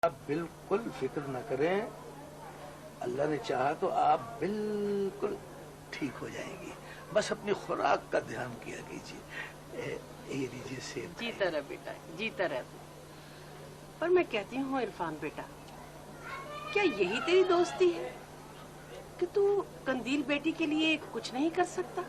आप बिल्कुल फिक्र न करें, अल्लाह ने चाहा तो आप बिल्कुल ठीक हो जाएंगी। बस अपनी खुराक का ध्यान किया कीजिए। ये लीजिए सेब। जीता रह बेटा, जीता रह। पर मैं कहती हूँ इरफान बेटा, क्या यही तेरी दोस्ती है कि तू कंदील बेटी के लिए कुछ नहीं कर सकता?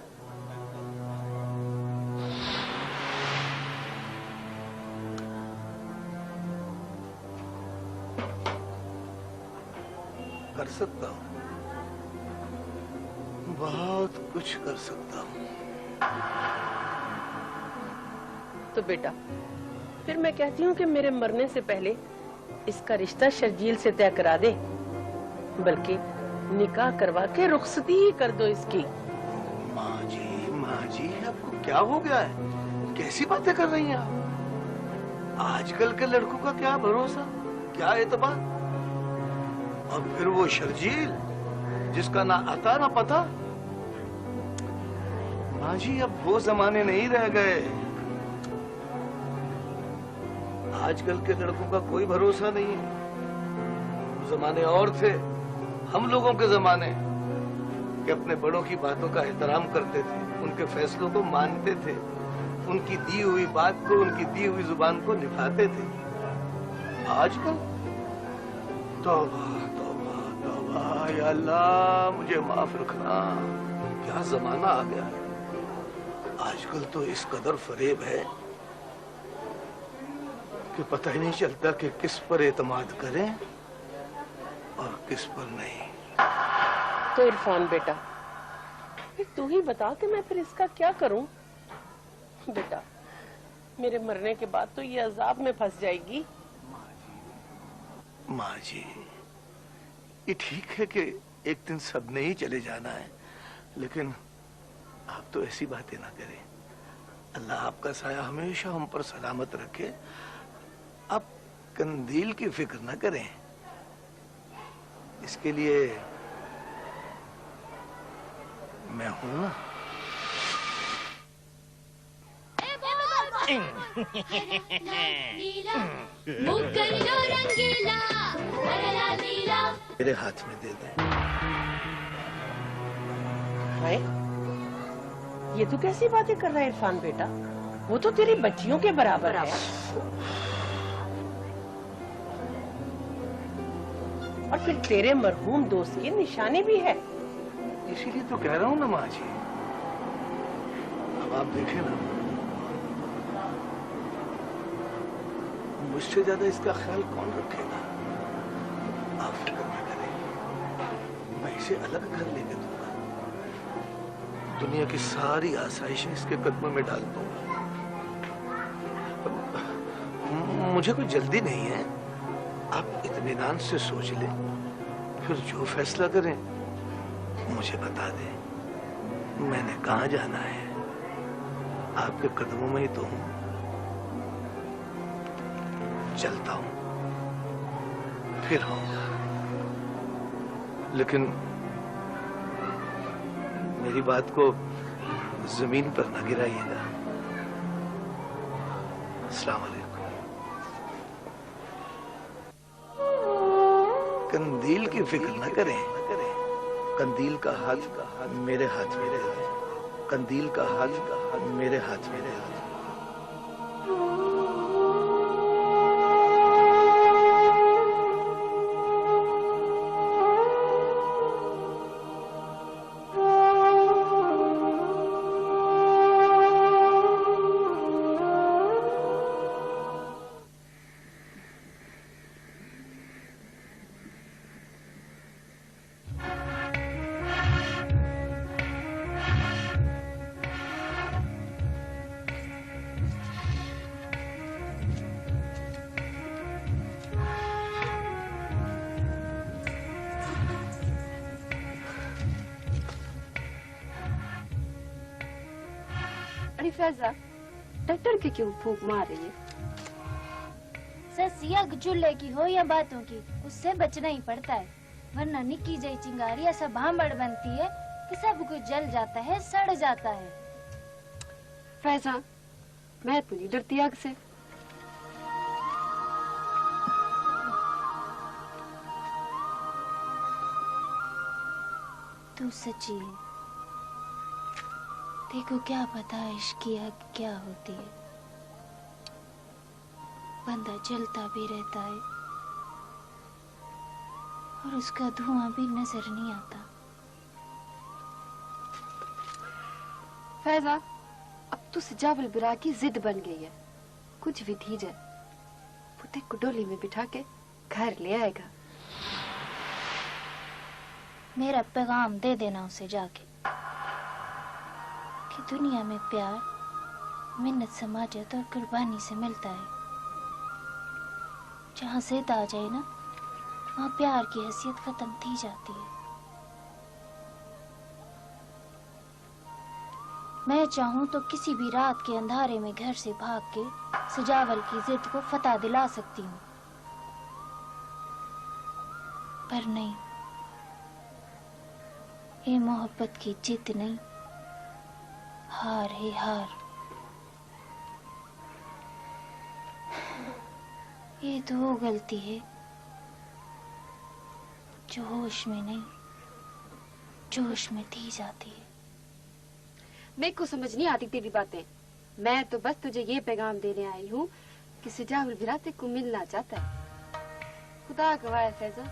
कर सकता हूँ, बहुत कुछ कर सकता हूँ। तो बेटा फिर मैं कहती हूँ कि मेरे मरने से पहले इसका रिश्ता शर्जील से तय करा दे, बल्कि निकाह करवा के रुखसती ही कर दो इसकी। माँ जी आपको क्या हो गया है? कैसी बातें कर रही हैं आप? आजकल के लड़कों का क्या भरोसा, क्या एतबार। और फिर वो शर्जील जिसका ना आता ना पता। माँ जी अब वो जमाने नहीं रह गए। आजकल के लड़कों का कोई भरोसा नहीं है। जमाने और थे, हम लोगों के जमाने, कि अपने बड़ों की बातों का एहतराम करते थे, उनके फैसलों को मानते थे, उनकी दी हुई बात को, उनकी दी हुई जुबान को निभाते थे। आजकल तौबा तौबा तौबा, या अल्लाह मुझे माफ रखना, क्या जमाना आ गया है। आजकल तो इस कदर फरेब है कि पता ही नहीं चलता कि किस पर एतमाद करें और किस पर नहीं। तो इरफान बेटा फिर तू ही बता कि मैं फिर इसका क्या करूं? बेटा मेरे मरने के बाद तो ये अजाब में फंस जाएगी। माँ जी ये ठीक है कि एक दिन सबने ही चले जाना है, लेकिन आप तो ऐसी बातें ना करें। अल्लाह आपका साया हमेशा हम पर सलामत रखे। आप कंदील की फिक्र न करें, इसके लिए मैं हूं ना। मेरे हाथ में दे दें। हाय, ये तो कैसी बातें कर रहा है इरफान बेटा? वो तो तेरी बच्चियों के बराबर है। और फिर तेरे मरहूम दोस्त की निशानी भी है। इसीलिए तो कह रहा हूँ ना माँ जी। अब आप देखें ना, मुझसे ज्यादा इसका ख्याल कौन रखेगा। आप फिक्र न करें, मैं इसे अलग घर लेके दूंगा, दुनिया की सारी आसाइशें इसके कदमों में डाल दूंगा। मुझे कोई जल्दी नहीं है, आप इत्मीनान से सोच लें, फिर जो फैसला करें मुझे बता दें। मैंने कहाँ जाना है, आपके कदमों में ही तो हूं। चलता हूं, फिर होगा, लेकिन मेरी बात को जमीन पर न गिराइएगा। अस्सलाम वालेकुम। कंदील की फिक्र न करें, कंदील का हाथ मेरे हाथ में है। कंदील का हाथ मेरे हाथ में है। अरे फैजा, डॉक्टर के क्यों फूंक मार रही है? ससिया चूल्हे की हो या बातों की, उससे बचना ही पड़ता है, वरना निक्की जई चिंगारी ऐसा भांबड़ बनती है कि सब कुछ जल जाता है, सड़ जाता है। फैजा, मैं तो नहीं डरती आग से। तू सच्ची है। देखो क्या पता इश्क की आग क्या होती है। बंदा जलता भी रहता है और उसका धुआं भी नजर नहीं आता। फैजा, अब तो सजावल बिरा की जिद बन गई है। कुछ भी थी जाए, पुते को डोली में बिठा के घर ले आएगा। मेरा पैगाम दे देना उसे जाके कि दुनिया में प्यार मिन्नत, समाजत और कुर्बानी से मिलता है। जहाँ जिद आ जाए ना, वहाँ प्यार की हैसियत खत्म थी जाती है। मैं चाहूँ तो किसी भी रात के अंधारे में घर से भाग के सजावल की जिद को फतह दिला सकती हूँ, पर नहीं, ये मोहब्बत की जिद नहीं, हार है हार। ये तो वो गलती है जो होश में नहीं, जोश में थी जाती है। मेरे को समझ नहीं आती तेरी बातें। मैं तो बस तुझे ये पैगाम देने आई हूँ कि सजावल बिरा तेरे को मिलना चाहता है। खुदा गवाह है फैजा,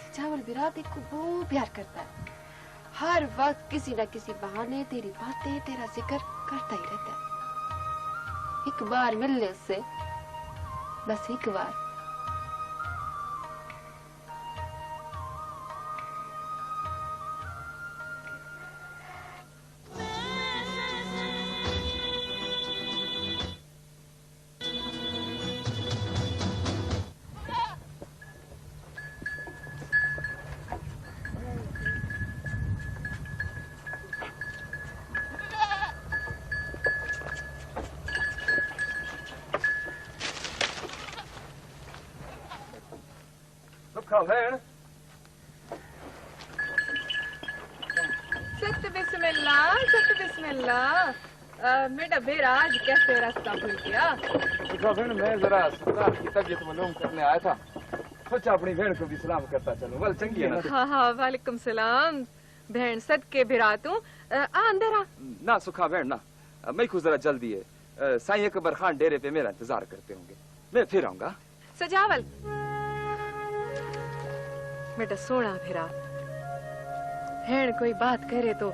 सजावल बिरा तेरे को बहुत प्यार करता है। हर वक्त किसी न किसी बहाने तेरी बातें, तेरा जिक्र करता ही रहता है। एक बार मिल ले उससे, बस एक बार। मेरा बेरा आज कैसे रास्ता भूल गया। मैं जरा सरदार की तबीयत मालूम करने आया था, सोचा अपनी बहन को भी सलाम करता चलूं। वल चंगी है ना? हाँ हाँ, वालेकुम सलाम। बहन सदके बिरा तू अंदर आ। ना सुखा बहन ना, मैं को जरा जल्दी है। साईं अकबर खान डेरे पे मेरा इंतजार करते होंगे, मैं फिर आऊंगा। सजावल बेटा सोना फिरा, बहन कोई बात करे तो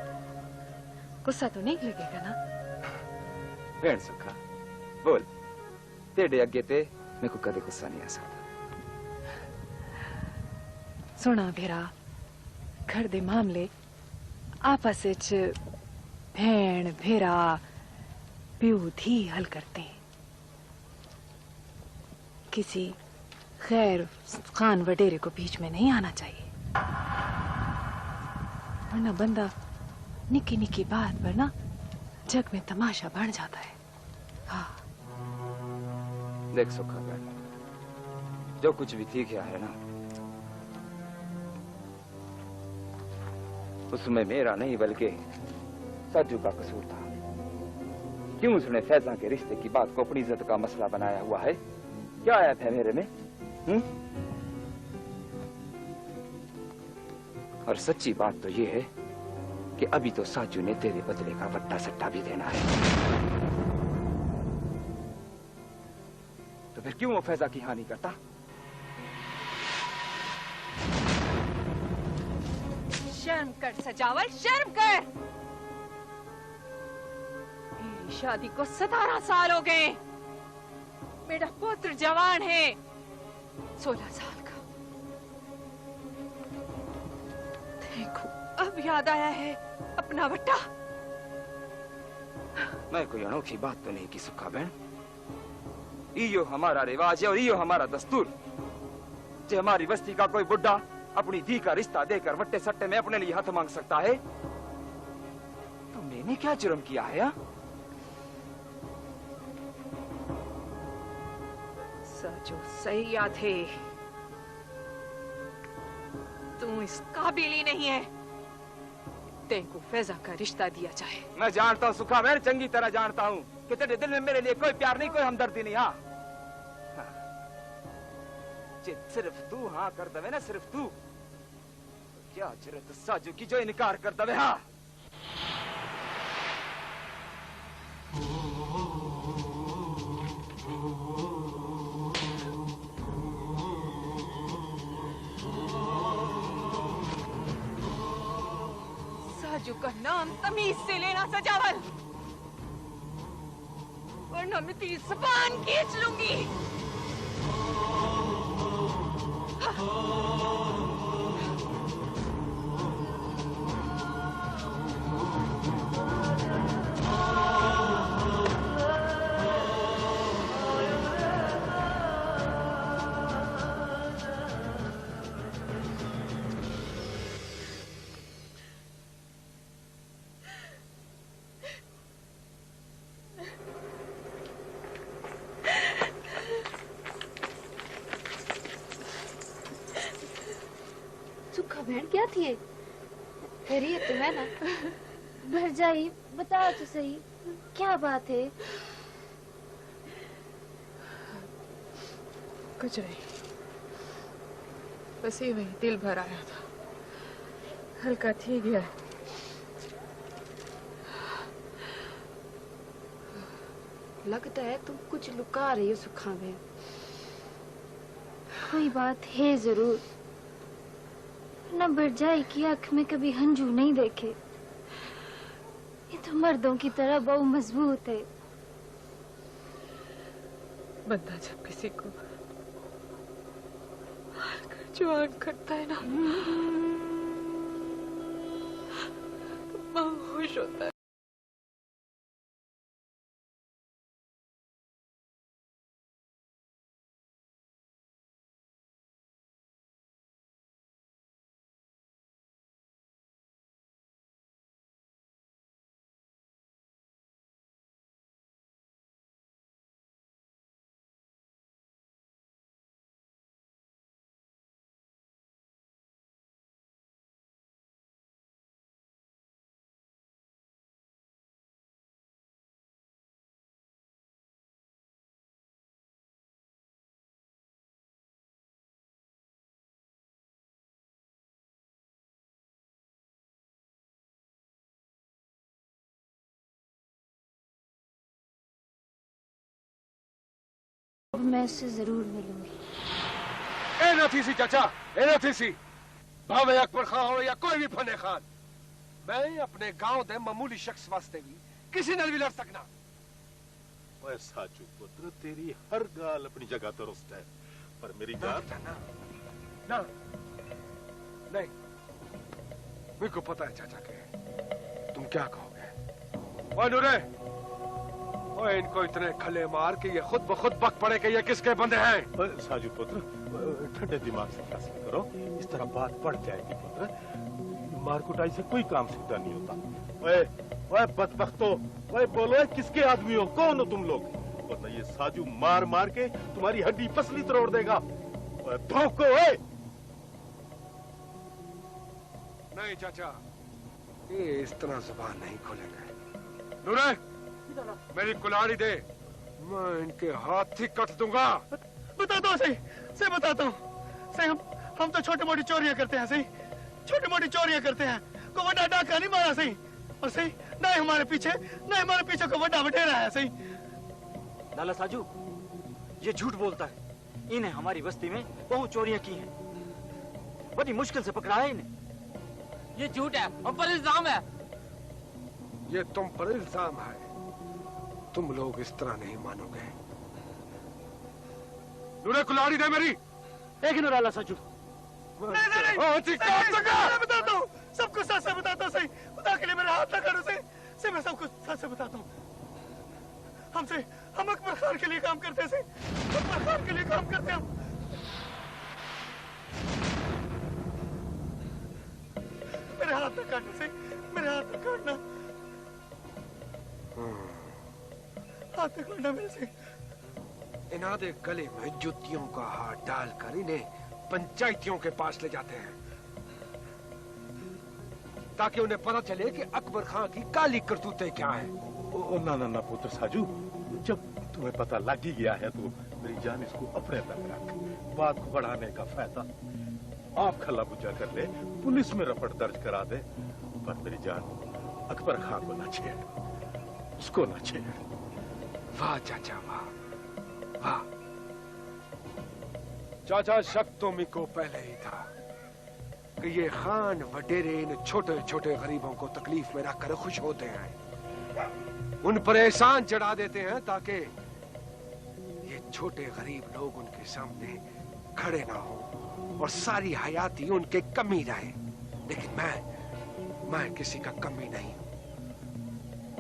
गुस्सा तो नहीं लगेगा ना? बहन सुखा बोल, तेरे अगे ते मेरे को कदे गुस्सा नहीं आ सकता। सोना फिरा, घर दे मामले आपस विच बहन भेरा प्यू धी हल करते हैं। किसी खैर खान वडेरे को बीच में नहीं आना चाहिए, वरना बंदा निकी निकी बात पर ना जग में तमाशा बन जाता है। हाँ देख सुखा बहन, जो कुछ भी थी क्या है ना, उसमें मेरा नहीं बल्कि साजू का कसूर था। क्यों उसने फैजा के रिश्ते की बात को अपनी इज्जत का मसला बनाया हुआ है? क्या आया था मेरे में? और सच्ची बात तो ये है कि अभी तो साजू ने तेरे बदले का वट्टा सट्टा भी देना है। तो फिर क्यों वो फैजा की हानि करता? शर्म कर सजावल, शर्म कर। मेरी शादी को 17 साल हो गए। मेरा पुत्र जवान है, 16 साल का। देखो अब याद आया है अपना वट्टा। मैं कोई अनोखी बात तो नहीं की सुखा बहन। इयो हमारा रिवाज है और इयो हमारा दस्तूर। जो हमारी बस्ती का कोई बुढ़ा अपनी धी का रिश्ता देकर वट्टे सट्टे में अपने लिए हाथ मांग सकता है, तो मैंने क्या जुर्म किया है? या? जो सही याद है, तू इस काबिल ही नहीं है तेको फैजा का रिश्ता दिया जाए। मैं जानता हूँ सुखा बहन, चंगी तरह जानता हूँ कि तेरे दिल में मेरे लिए कोई प्यार नहीं, कोई हमदर्दी नहीं। हाँ सिर्फ तू हाँ कर दे ना, सिर्फ तू, क्या जरूरत साजू की जो इनकार कर दवे। हाँ साजू का नाम तमीज से लेना सजावल, वरना मैं तेरी जुबान खींच लूंगी। सुखा बहन क्या थी? खैरियत तो है ना? भरजाई बताओ तो सही, क्या बात है? कुछ नहीं, बस ही वही दिल भर आया था, हल्का थी गया। लगता है तुम कुछ लुका रही हो सुखा बहन। कोई बात है जरूर, ना भरजाई की आंख में कभी हंझू नहीं देखे। ये तो मर्दों की तरह बहुत मजबूत है। बंदा जब किसी को मारकर जवान करता है ना, तो बहुत खुश होता है। अब मैं उससे जरूर मिलूंगी। ए न थी सी चाचा, ए न थी सी भावे अकबर खान हो या कोई भी फने खान, मैं अपने गांव दे मामूली शख्स वास्ते भी किसी नाल भी लड़ सकना। ओए साजू पुत्र, तेरी हर गाल अपनी जगह दुरुस्त है, पर मेरी जान ना नहीं, मेरे को पता है चाचा के तुम क्या कहोगे। ओए नूरे, ओए इनको इतने खले मार के ये खुद ब खुद बक पड़े कि ये किसके बंदे हैं। साजू पुत्र, ठंडे दिमाग से फैसला करो, इस तरह बात बढ़ जाएगी पुत्र। मार कुटाई से कोई काम सीधा नहीं होता। ओए ओए बदबख्तो, ओए बोलो किसके आदमी हो, कौन हो तुम लोग? वरना ये साजू मार मार के तुम्हारी हड्डी पसली तोड़ देगा। ओए भौंको, ओए। नहीं चाचा, ये इस तरह जुबान नहीं खोलेंगे। नूरे, मेरी कुल्हाड़ी दे, मैं इनके हाथ ही कट दूंगा। बताता हूँ सही, सही बताता हूँ सही। हम तो छोटी मोटी चोरियां करते हैं सही, छोटी मोटी चोरियां करते हैं। को वड्डा डाका नहीं मारा सही, और सही ना ही हमारे पीछे को वड्डा बटेरा है सही। लाला साजू, ये झूठ बोलता है। इन्हें हमारी बस्ती में बहुत चोरियां की हैं, बड़ी मुश्किल से पकड़ा है इन्हें। ये झूठ है, हम पर इल्जाम है। ये तुम पर इल्जाम है, तुम लोग इस तरह नहीं मानोगे। नूरे कुल्हाड़ी दे मेरी। एक ही लाला साजू। नहीं, बताता हूँ, सब कुछ सच से बताता हूँ सही। खुदा के लिए मेरे हाथ ना करो सही, मैं सब कुछ सच से बताता हूँ। हम अकबर खान के लिए काम करते हैं सही, अकबर खान के लिए काम करते हैं हम। मेरे हाथ ना काटना सही, मेरे हाथ ना काटना, हाथ ना काटना मेरे से। इन्हादे गले में जुतियों का हाथ डालकर इन्हें पंचायतियों के पास ले जाते हैं, ताकि उन्हें पता चले कि अकबर खान की काली करतूतें क्या हैं। ना ना ना पुत्र साजू, जब तुम्हें पता लग ही गया है तो मेरी जान इसको अपने तक रख। बात को बढ़ाने का फायदा। आप खला बुझा कर ले, पुलिस में रपट दर्ज करा दे, पर मेरी जान अकबर खां को ना छेड़, उसको ना छेड़। वाह चाचा वाह वाह। चाचा शक तो मुझको पहले ही था कि ये खान वडेरे इन छोटे छोटे गरीबों को तकलीफ में रखकर खुश होते हैं, उन पर एहसान चढ़ा देते हैं ताकि ये छोटे गरीब लोग उनके सामने खड़े ना हो और सारी हयाती उनके कमी रहे। लेकिन मैं किसी का कमी नहीं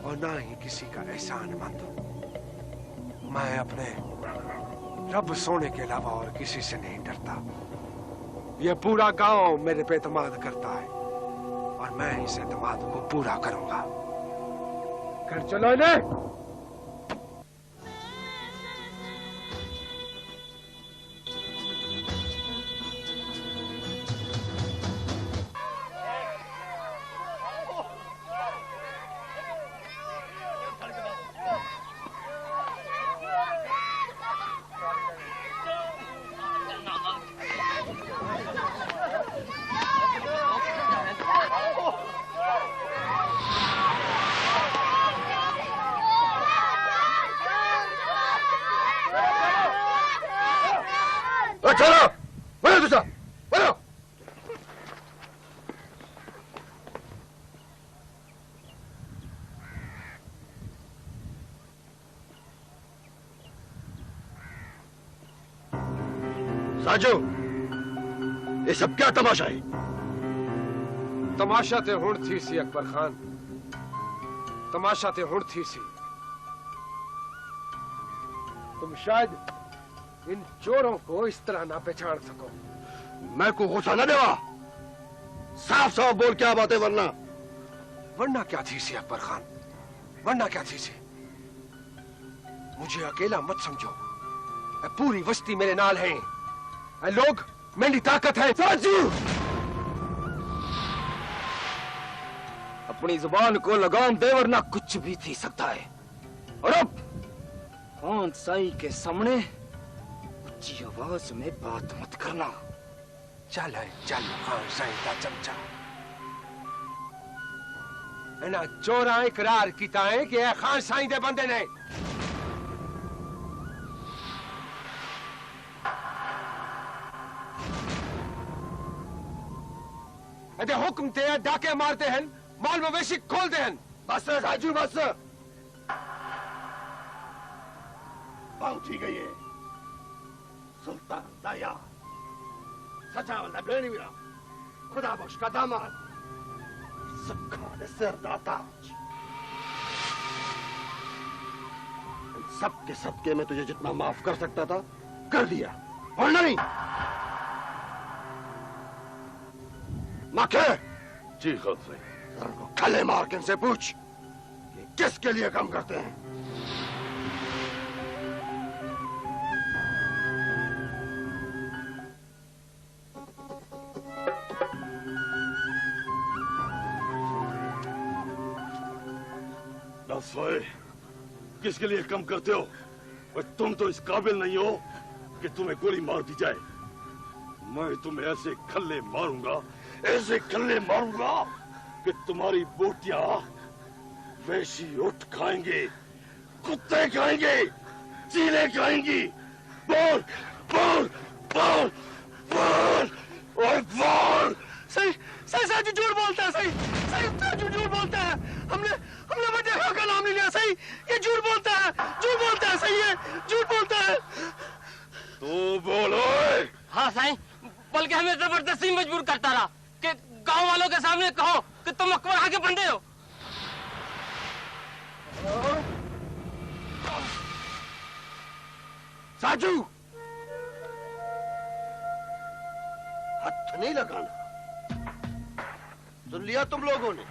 और ना ही किसी का एहसान मंद हूं। मैं अपने रब सोने के अलावा और किसी से नहीं डरता। ये पूरा गांव मेरे पे एतमाद करता है और मैं इस एतमाद को पूरा करूंगा। घर चलो इन्हें। चलो बोलो दूसरा बोलो। साजू, ये सब क्या तमाशा है? तमाशा ते हुण थी सी अकबर खान, तमाशा ते हुण थी सी। तुम शायद इन चोरों को इस तरह ना पहचान सको। मैं को गुस्सा न देवा, साफ साफ बोल क्या बात है, वरना क्या थी सी अकबर खान, वरना क्या थी सी। मुझे अकेला मत समझो, पूरी बस्ती मेरे नाल है, लोग मेरी ताकत है। साजू, अपनी जुबान को लगाम दे वरना कुछ भी थी सकता है। और अब खान साई के सामने ऊंची आवाज में बात मत करना। चल है चल खान साई का चमचा, ना चोरा इकरार किता है कि खान साई दे बंदे ने। अरे हुक्म ते डाके मारते हैं, माल मवेशी खोलते हैं। बस राजू बस, बहुत ही गई है। सुल्तान दाया सजा वाला बेनीरा, खुदा बख्श का दामाद, सबका सिरदाता, सब के सदके में तुझे जितना माफ कर सकता था कर दिया, और नहीं माखे। जी खान साई। सर को खले मार के इनसे पूछ कि किसके लिए काम करते हैं। किसके लिए कम करते हो? और तुम तो इस काबिल नहीं हो कि तुम्हें गोली मार दी जाए। मैं तुम्हें ऐसे खल्ले मारूंगा, ऐसे खल्ले मारूंगा कि तुम्हारी बोटियां वैसी उठ खाएंगे, कुत्ते खाएंगे, चीले खाएंगी। बोल बोल बोल बोल और बोल। सही सही साजू झूठ बोलता है, सही सही साजू झूठ बोलता है। हमने बड़े खां का नाम नहीं लिया, सही ये झूठ बोलता है, झूठ बोलता है, सही है झूठ बोलता है। तो बोलो। हाँ साईं, बल्कि हमें जबरदस्ती मजबूर करता रहा कि गांव वालों के सामने कहो कि तुम अकबर खां के बंदे हो। साजू, हाथ नहीं लगाना। सुन लिया तुम लोगों ने,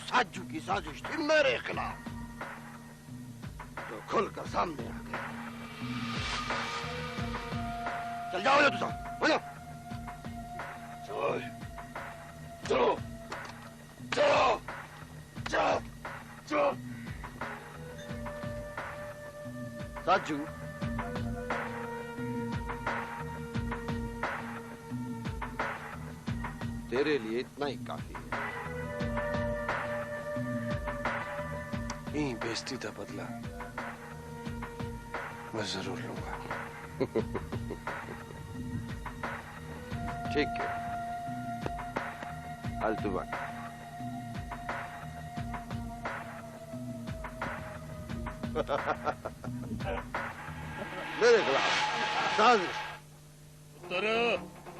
साजू की साजिश थी मेरे खिलाफ, तो खुलकर सामने आ गए। चल जाओ तुझा, बोलो। चलो चलो चलो चलो। साजू, तेरे लिए इतना ही काफी है। यही बेइज्जती का बदला मैं जरूर लूंगा। ठीक है, फालतू बात। मेरे खिलाफ साजिश।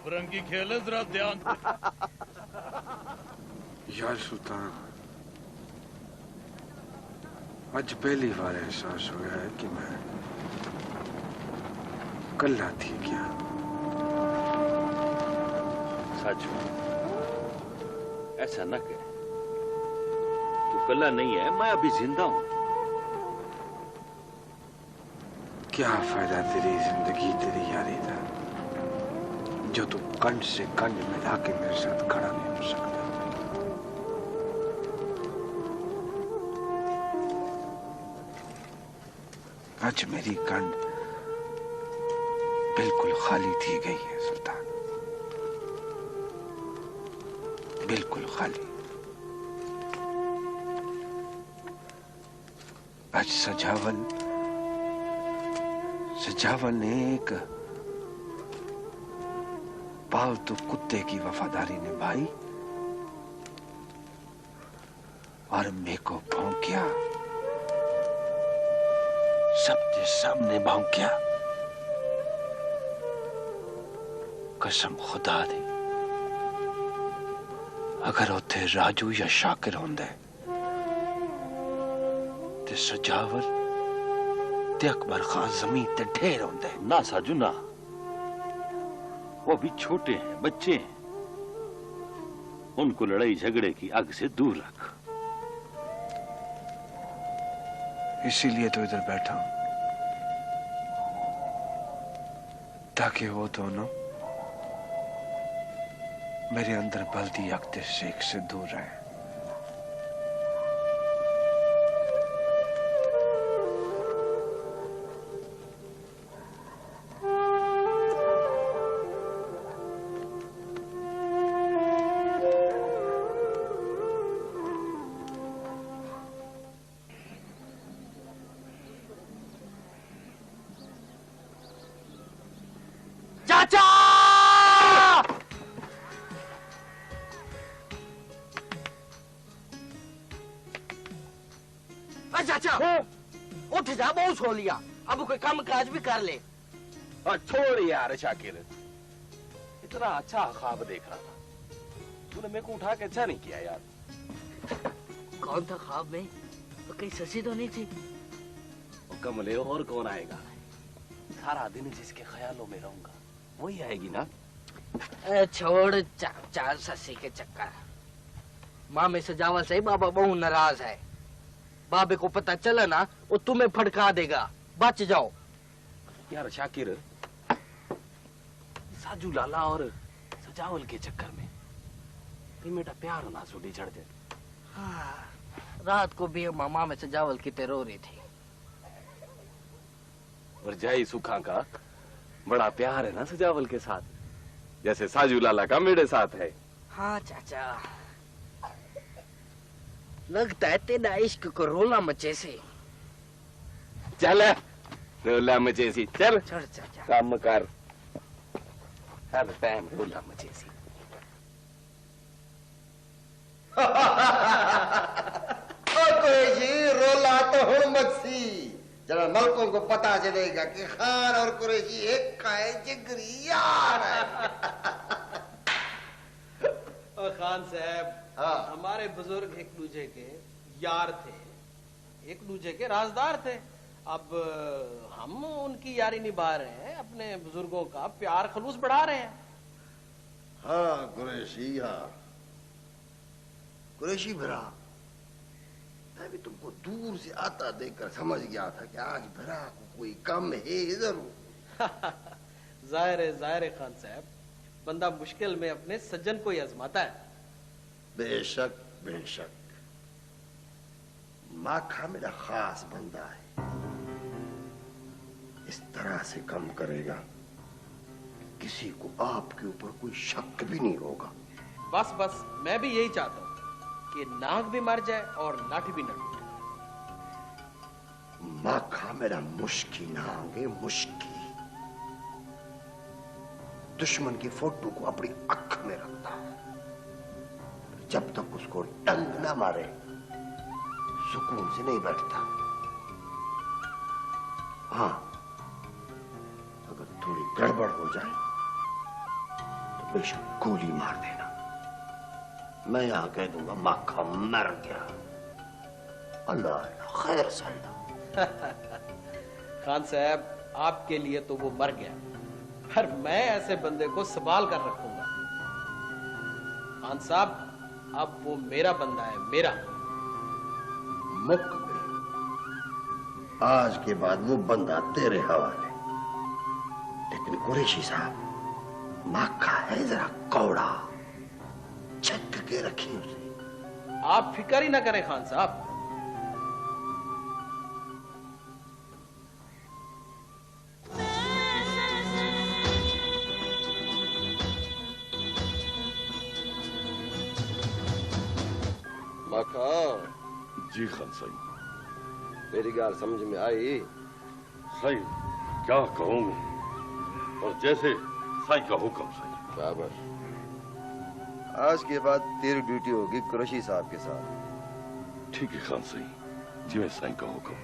रंगी खेल जरा ध्यान। यार सुल्तान, आज पहली बार एहसास हो गया है कि मैं कल्ला थी क्या। साजू, ऐसा न कह। तू कल्ला नहीं है, मैं अभी जिंदा हूं। क्या फायदा तेरी जिंदगी, तेरी यारी था, जो तू कंठ से कंठ मिला के मेरे साथ खड़ा नहीं हो सकता। आज मेरी कंठ बिल्कुल खाली थी गई है सुल्तान, बिल्कुल खाली। आज सजावल ने एक पालतू कुत्ते की वफादारी निभाई और मेरे को भौंकिया, सबके सामने भौंकिया। कसम खुदा दी, अगर उथे राजू या शाकिर होंदे ते सजावल ते अकबर खान जमीन ते ढेर होंदे। ना साजू ना, वो अभी छोटे हैं, बच्चे हैं। उनको लड़ाई झगड़े की आग से दूर रख। इसीलिए तो इधर बैठा हूं, ताकि वो दोनों मेरे अंदर बलती अख्तर शेख से दूर रहे। चाचा, उठ जा, बहुत सो लिया, अब कोई काम काज भी कर ले। छोड़ यार शाकिर, इतना अच्छा ख्वाब देख रहा था, तूने मेरे को उठा के अच्छा नहीं किया यार। कौन था ख्वाब में? तो कहीं ससी तो नहीं थी? वो कमले और कौन आएगा? सारा दिन जिसके ख्यालों में रहूंगा वही आएगी ना। छोड़ चाचा ससी के चक्कर। माँ में सजावल से बाबा बहुत नाराज है। बाबे को पता चला ना, वो तुम्हें फड़का देगा, बच जाओ। यार शाकिर, साजू लाला और सजावल के चक्कर में मेरा प्यार ना सुडी चढ़ जाए। हाँ, रात को भी मामा में सजावल की रो रही थी। और जाई सुखा का बड़ा प्यार है ना सजावल के साथ, जैसे साजू लाला का मेरे साथ है। हाँ चाचा, लगता है तेरा इश्क को रोला मचे से। चल रोला मचे सी, चल चाचा काम कर, हर टाइम रोला मचे सी। कुरैशी रोला तो हुण मची, जरा मलकों को पता चलेगा कि खान और कुरैशी एक का है, जिगरी यार है। खान साहब, हाँ। हमारे बुजुर्ग एक दूसरे के यार थे, एक दूसरे के राजदार थे। अब हम उनकी यारी निभा रहे हैं, अपने बुजुर्गों का प्यार खलूस बढ़ा रहे हैं। हाँ कुरैशी, हाँ कुरैशी भरा, मैं भी तुमको दूर से आता देखकर समझ गया था कि आज भरा को कोई कम है जरूर। जाहिर है खान साहब, बंदा मुश्किल में अपने सज्जन को ही आजमाता है। बेशक बेशक, माखा मेरा खास बंदा है, इस तरह से कम करेगा किसी को आपके ऊपर कोई शक भी नहीं होगा। बस बस मैं भी यही चाहता हूँ कि नाग भी मर जाए और लाठी भी न टूटे। माखा मेरा मुश्की नागे मुश्की दुश्मन की फोटो को अपनी अख में रखता है, जब तक उसको टंग ना मारे सुकून से नहीं बैठता। हाँ, अगर थोड़ी गड़बड़ हो जाए तो बेशक गोली मार देना। मैं यहां कह दूंगा माखा मर गया, अल्लाह खैर सल्ला। खान साहब आपके लिए तो वो मर गया, पर मैं ऐसे बंदे को संभाल कर रखूंगा। खान साहब अब वो मेरा बंदा है, मेरा। मुक गए, आज के बाद वो बंदा तेरे हवाले। लेकिन कुरैशी साहब माखा है जरा कौड़ा, छक के रखिए उसे। आप फिक्र ही ना करें खान साहब। माखा। जी खान साईं। मेरी गाल समझ में आई? साईं क्या कहूँ, और जैसे साईं का हुक्म साईं। बराबर। आज के बाद तेरी ड्यूटी होगी कुरैशी साहब के साथ। ठीक है खान साईं, जिਵੇਂ साईं का हुक्म।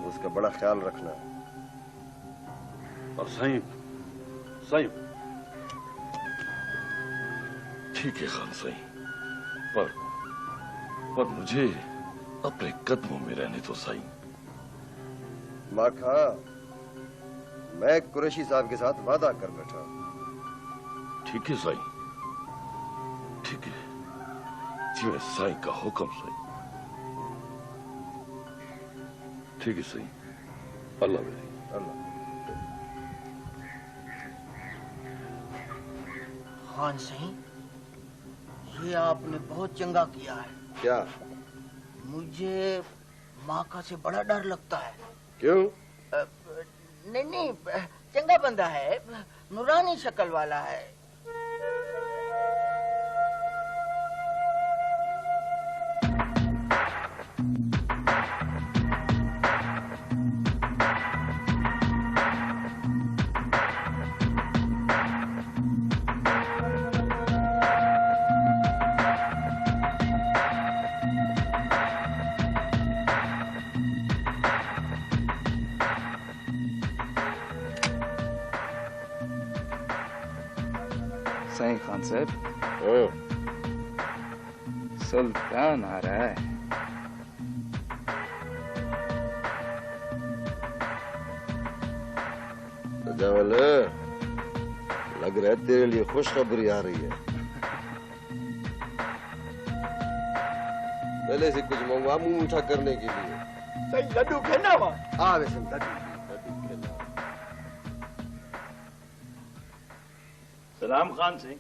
उसका बड़ा ख्याल रखना। और साईं साईं ठीक है खान साईं, पर मुझे अपने कदमों में रहने दो साईं। माखा, मैं कुरैशी साहब के साथ वादा कर बैठा। ठीक है साईं, ठीक है, जिਵੇਂ साईं का हुक्म साईं। ठीक है साईं, अल्लाह मेरी। अल्लाह। खान साईं, ये आपने बहुत चंगा किया है। क्या? मुझे माका से बड़ा डर लगता है। क्यों? नहीं नहीं, चंगा बंदा है, नूरानी शक्ल वाला है। साईं खान साहब, सुल्तान आ रहा है। सजावल, लग रहा है तेरे लिए खुशखबरी आ रही है। पहले से कुछ मंगवा मुंह मीठा करने के लिए। सही लड्डू खेलना हुआ। हाँ वैसे लड्डू खेलना। सलाम खान सिंह।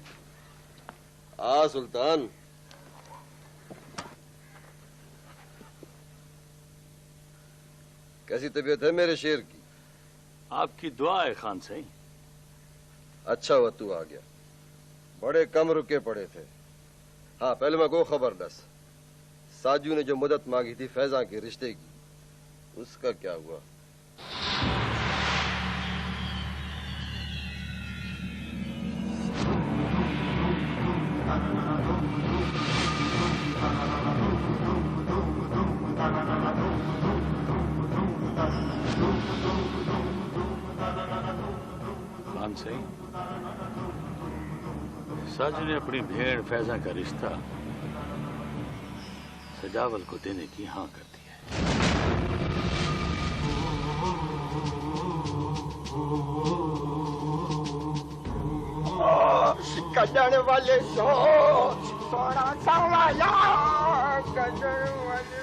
सुल्तान। कैसी तबीयत है मेरे शेर की? आपकी दुआ है खान सिंह। अच्छा हुआ तू आ गया, बड़े कम रुके पड़े थे। हाँ पहले मैं को खबर दस, साजू ने जो मदद मांगी थी फैजा के रिश्ते की, उसका क्या हुआ? खान सिंह, साजू ने अपनी भेड़ फैजा का रिश्ता सजावल को देने की हाँ कर दी है। कजन वाले सोना सवाया कजन वाले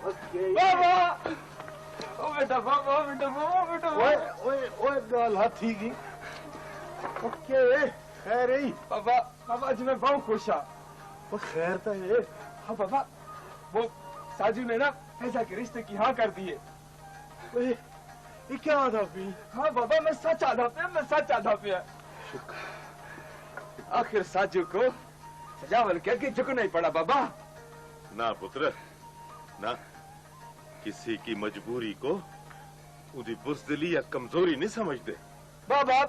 बाबा ओ बेटा बाबा बेटा बाबा बेटा ओए ओए ओए गाल हाथी की ओके खैर ही बाबा बाबा जी मैं बहुत खुश हाँ वो खैर तो है हाँ बाबा वो साजू ने ना फैजा के रिश्ते की हाँ कर दिए ओए ये क्या आधा पी हाँ बाबा मैं सच आधा पे आखिर साजू को सजावल के आगे झुकना ही पड़ा बाबा ना पुत्र ना किसी की मजबूरी को उदी बुज़दिली या कमजोरी नहीं समझते बाबा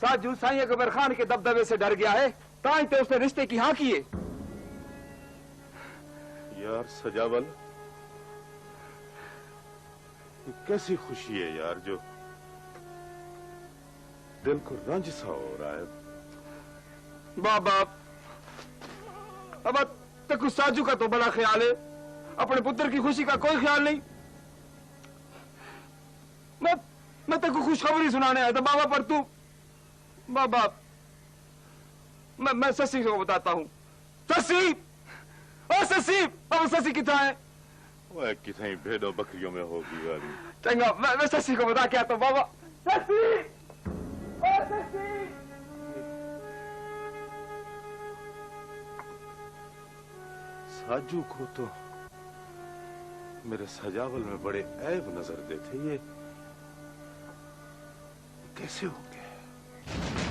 साजू साईं अकबर खान के दबदबे से डर गया है ताई तो उसने रिश्ते की हाँ किए यार सजावल ये कैसी खुशी है यार जो दिल को रंज सा हो रहा है बाबा बाबा तक साजू का तो बड़ा ख्याल है अपने पुत्र की खुशी का कोई ख्याल नहीं मैं तेको खुशखबरी सुनाने आया था बाबा पर तू बाबा मैं शशि को बताता हूँ शशि ओ शशि अब शशि कितना है वह कितनी भेड़ों बकरियों में होगी वाली चंगा मैं शशि को बता के आता हूँ बाबा शशि ओ शशि साजू को तो मेरे सजावल में बड़े ऐब नजर देते ये कैसे हो गए